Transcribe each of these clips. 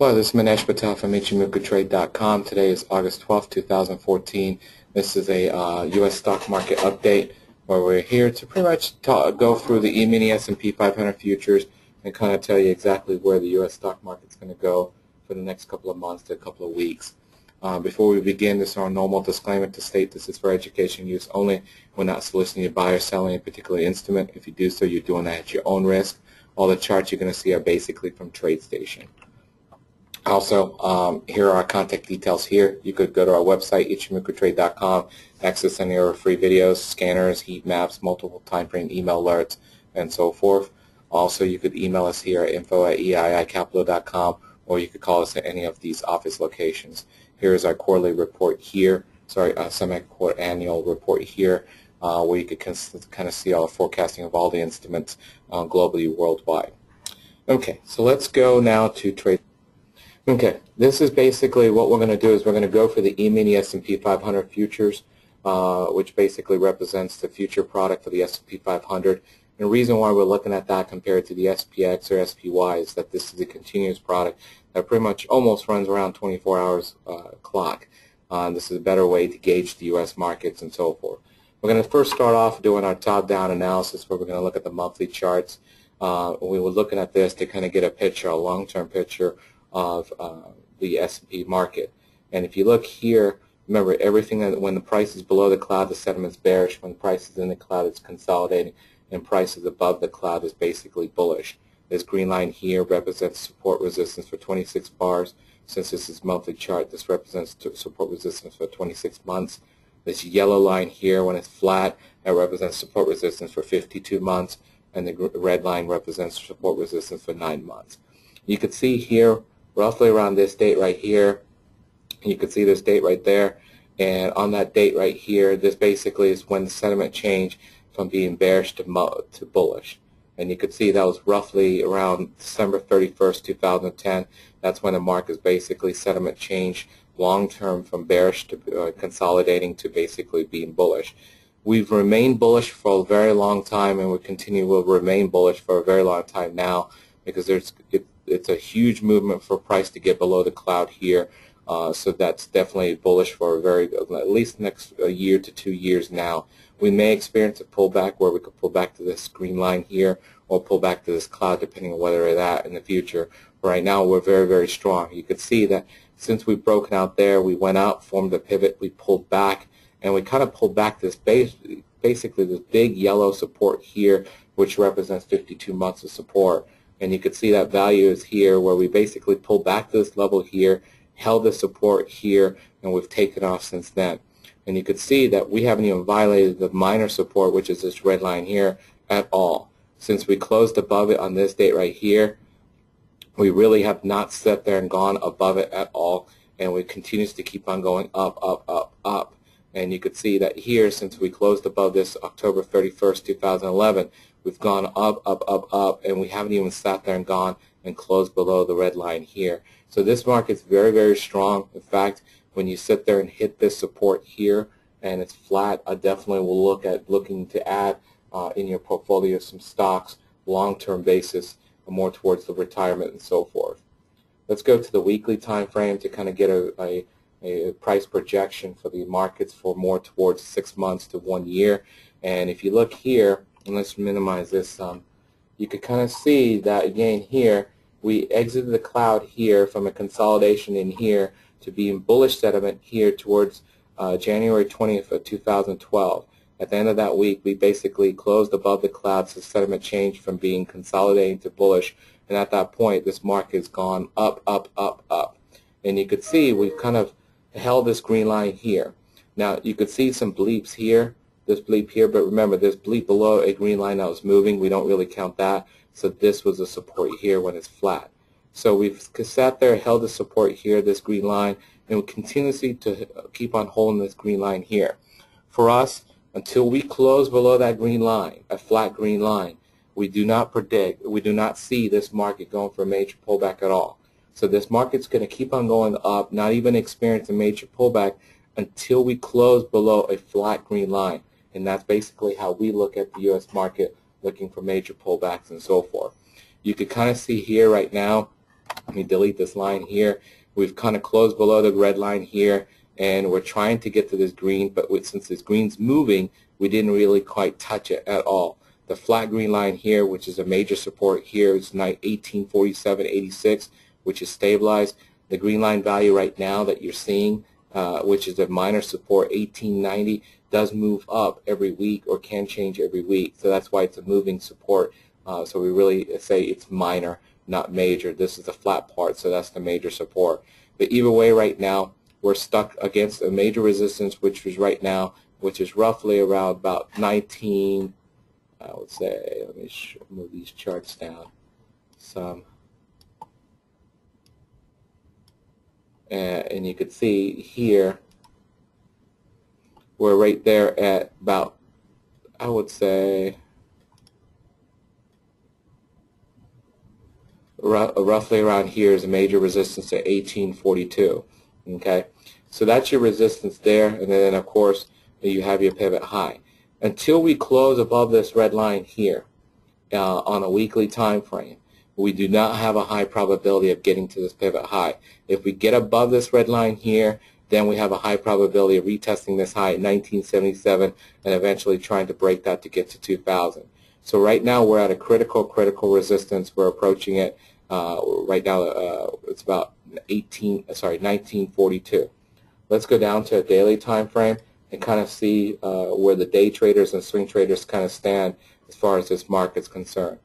Hello, this is Manesh Patel from ichimokutrade.com. Today is August 12th, 2014. This is a U.S. stock market update where we're here to pretty much go through the E-mini S&P 500 futures and kind of tell you exactly where the U.S. stock market's going to go for the next couple of months to a couple of weeks. Before we begin, this is our normal disclaimer to state this is for education use only. We're not soliciting you to buy or sell any particular instrument. If you do so, you're doing that at your own risk. All the charts you're going to see are basically from TradeStation. Also, here are our contact details here. You could go to our website, ichimokutrade.com, access any of our free videos, scanners, heat maps, multiple time frame email alerts, and so forth. Also, you could email us here at info@eiicapital.com, or you could call us at any of these office locations. Here is our quarterly report here, semi-quarter annual report here, where you could kind of see all the forecasting of all the instruments globally, worldwide. Okay, so let's go now to trade. Okay, this is basically what we're going to do is we're going to go for the E-mini S&P 500 futures, which basically represents the future product for the S&P 500. And the reason why we're looking at that compared to the SPX or SPY is that this is a continuous product that pretty much almost runs around 24 hours clock. This is a better way to gauge the U.S. markets and so forth. We're going to first start off doing our top-down analysis where we're going to look at the monthly charts. We were looking at this to kind of get a picture, a long-term picture of the S&P market. And if you look here, remember everything that when the price is below the cloud, the sentiment's bearish. When the price is in the cloud, it's consolidating, and prices above the cloud is basically bullish. This green line here represents support resistance for 26 bars. Since this is monthly chart, this represents support resistance for 26 months. This yellow line here, when it's flat, that represents support resistance for 52 months, and the red line represents support resistance for 9 months. You can see here roughly around this date right here, you can see this date right there, and on that date right here, this basically is when the sentiment changed from being bearish to bullish. And you can see that was roughly around December 31st, 2010. That's when the market's basically sentiment changed long-term from bearish to consolidating to basically being bullish. We've remained bullish for a very long time, and will remain bullish for a very long time now, because it's a huge movement for price to get below the cloud here. So that's definitely bullish for at least next year to 2 years now. We may experience a pullback where we could pull back to this green line here or pull back to this cloud depending on whether it's at in the future. But right now we're very, very strong. You could see that since we've broken out there, we went out, formed a pivot, we pulled back, and we kind of pulled back this basically this big yellow support here, which represents 52 months of support. And you can see that value is here where we basically pulled back to this level here, held the support here, and we've taken off since then. And you can see that we haven't even violated the minor support, which is this red line here, at all. Since we closed above it on this date right here, we really have not sat there and gone above it at all, and we continues to keep on going up, up, up, up. And you could see that here, since we closed above this October 31st, 2011, we've gone up, up, up, up, and we haven't even sat there and gone and closed below the red line here. So this market's very, very strong. In fact, when you sit there and hit this support here and it's flat, I definitely will look at looking to add in your portfolio some stocks, long-term basis, more towards the retirement and so forth. Let's go to the weekly time frame to kind of get a price projection for the markets for more towards 6 months to 1 year. And if you look here, and let's minimize this you could kind of see that again here, we exited the cloud here from a consolidation in here to being bullish sentiment here towards January 20th of 2012. At the end of that week, we basically closed above the cloud, so sentiment changed from being consolidating to bullish. And at that point, this market has gone up, up, up, up. And you could see we've kind of held this green line here. Now, you could see some bleeps here, this bleep here, but remember, this bleep below a green line that was moving, we don't really count that. So this was a support here when it's flat. So we've sat there, held the support here, this green line, and we continuously to keep on holding this green line here. For us, until we close below that green line, a flat green line, we do not predict, we do not see this market going for a major pullback at all. So this market's going to keep on going up, not even experience a major pullback until we close below a flat green line. And that's basically how we look at the U.S. market, looking for major pullbacks and so forth. You can kind of see here right now Let me delete this line here. We've kind of closed below the red line here, and we're trying to get to this green, but since this green's moving, we didn't really quite touch it at all. The flat green line here, which is a major support here, is 1847.86, which is stabilized. The green line value right now that you're seeing, which is a minor support, 1890, does move up every week or can change every week. So that's why it's a moving support. So we really say it's minor, not major. This is the flat part, so that's the major support. But either way, right now, we're stuck against a major resistance, which is right now, which is roughly around about 19, I would say, let me move these charts down some. And you can see here, we're right there at about, I would say, roughly around here is a major resistance at 1842. Okay, so that's your resistance there, and then of course you have your pivot high. Until we close above this red line here on a weekly time frame, we do not have a high probability of getting to this pivot high. If we get above this red line here, then we have a high probability of retesting this high at 1977 and eventually trying to break that to get to 2000. So right now we're at a critical resistance. We're approaching it. Right now it's about 1942. Let's go down to a daily time frame and kind of see where the day traders and swing traders kind of stand as far as this market's concerned.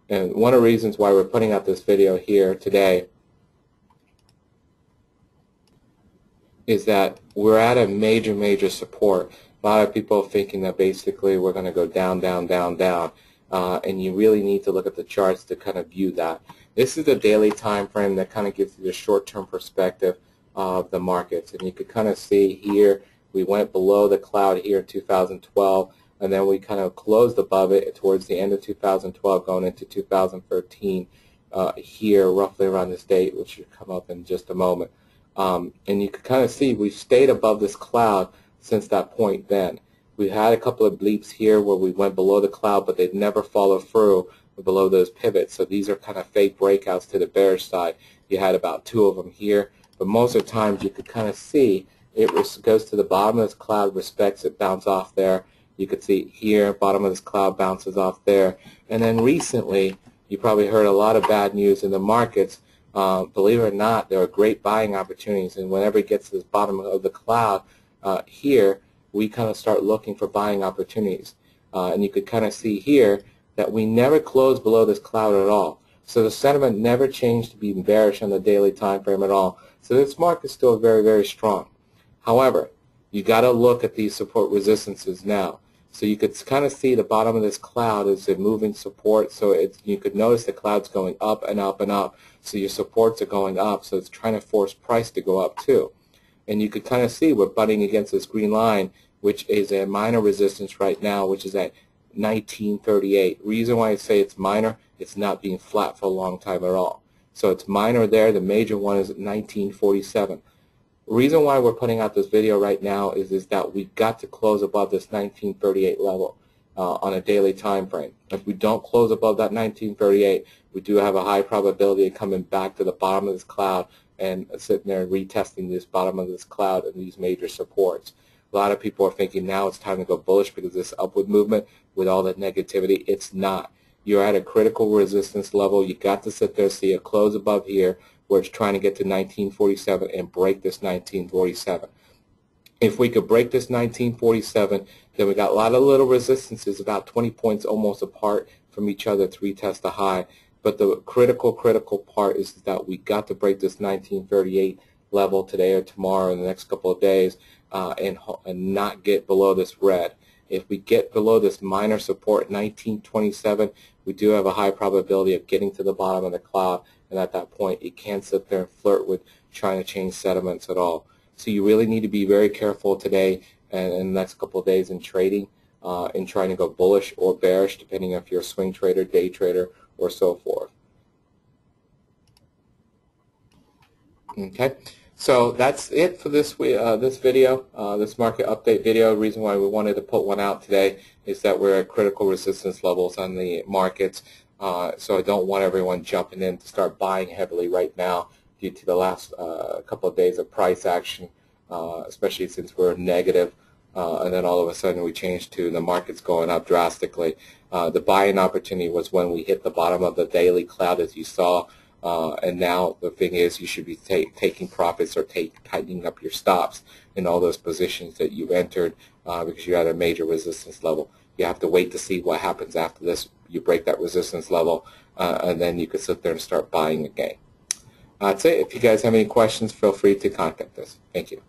And one of the reasons why we're putting out this video here today is that we're at a major support. A lot of people are thinking that basically we're going to go down, and you really need to look at the charts to kind of view that. This is the daily time frame that kind of gives you the short-term perspective of the markets, and you could kind of see here we went below the cloud here in 2012, and then we kind of closed above it towards the end of 2012 going into 2013 here roughly around this date, which should come up in just a moment. And you can kind of see we've stayed above this cloud since that point then. We had a couple of bleeps here where we went below the cloud, but they'd never followed through below those pivots. So these are kind of fake breakouts to the bearish side. You had about 2 of them here, but most of the times you could kind of see it goes to the bottom of this cloud, respects it, bounce off there. You could see here, bottom of this cloud bounces off there. And then recently, you probably heard a lot of bad news in the markets. Believe it or not, there are great buying opportunities, and whenever it gets to the bottom of the cloud here, we kind of start looking for buying opportunities. And you could kind of see here that we never closed below this cloud at all. So the sentiment never changed to be bearish on the daily time frame at all. So this market is still very strong. However, you got to look at these support resistances now. So you could kind of see the bottom of this cloud is a moving support. So you could notice the cloud's going up and up and up. So your supports are going up. So it's trying to force price to go up too. And you could kind of see we're butting against this green line, which is a minor resistance right now, which is at 1938. Reason why I say it's minor, it's not being flat for a long time at all. So it's minor there. The major one is at 1947. The reason why we're putting out this video right now is that we've got to close above this 1938 level on a daily time frame. If we don't close above that 1938, we do have a high probability of coming back to the bottom of this cloud and sitting there and retesting this bottom of this cloud and these major supports. A lot of people are thinking now it's time to go bullish because of this upward movement with all that negativity. It's not. You're at a critical resistance level. You got to sit there, see it close above here where it's trying to get to 1947 and break this 1947. If we could break this 1947, then we got a lot of little resistances, about 20 points almost apart from each other to retest the high. But the critical part is that we got to break this 1938 level today or tomorrow in the next couple of days and not get below this red. If we get below this minor support 1927, we do have a high probability of getting to the bottom of the cloud, and at that point you can't sit there and flirt with trying to change sentiments at all. So you really need to be very careful today and in the next couple of days in trading in trying to go bullish or bearish, depending if you're a swing trader, day trader, or so forth. Okay, so that's it for this this video, this market update video. The reason why we wanted to put one out today is that we're at critical resistance levels on the markets. So I don't want everyone jumping in to start buying heavily right now due to the last couple of days of price action, especially since we're negative. And then all of a sudden we changed to the market's going up drastically. The buying opportunity was when we hit the bottom of the daily cloud, as you saw, and now the thing is you should be taking profits or tightening up your stops in all those positions that you've entered because you're at a major resistance level. You have to wait to see what happens after this. You break that resistance level, and then you can sit there and start buying again. That's it. If you guys have any questions, feel free to contact us. Thank you.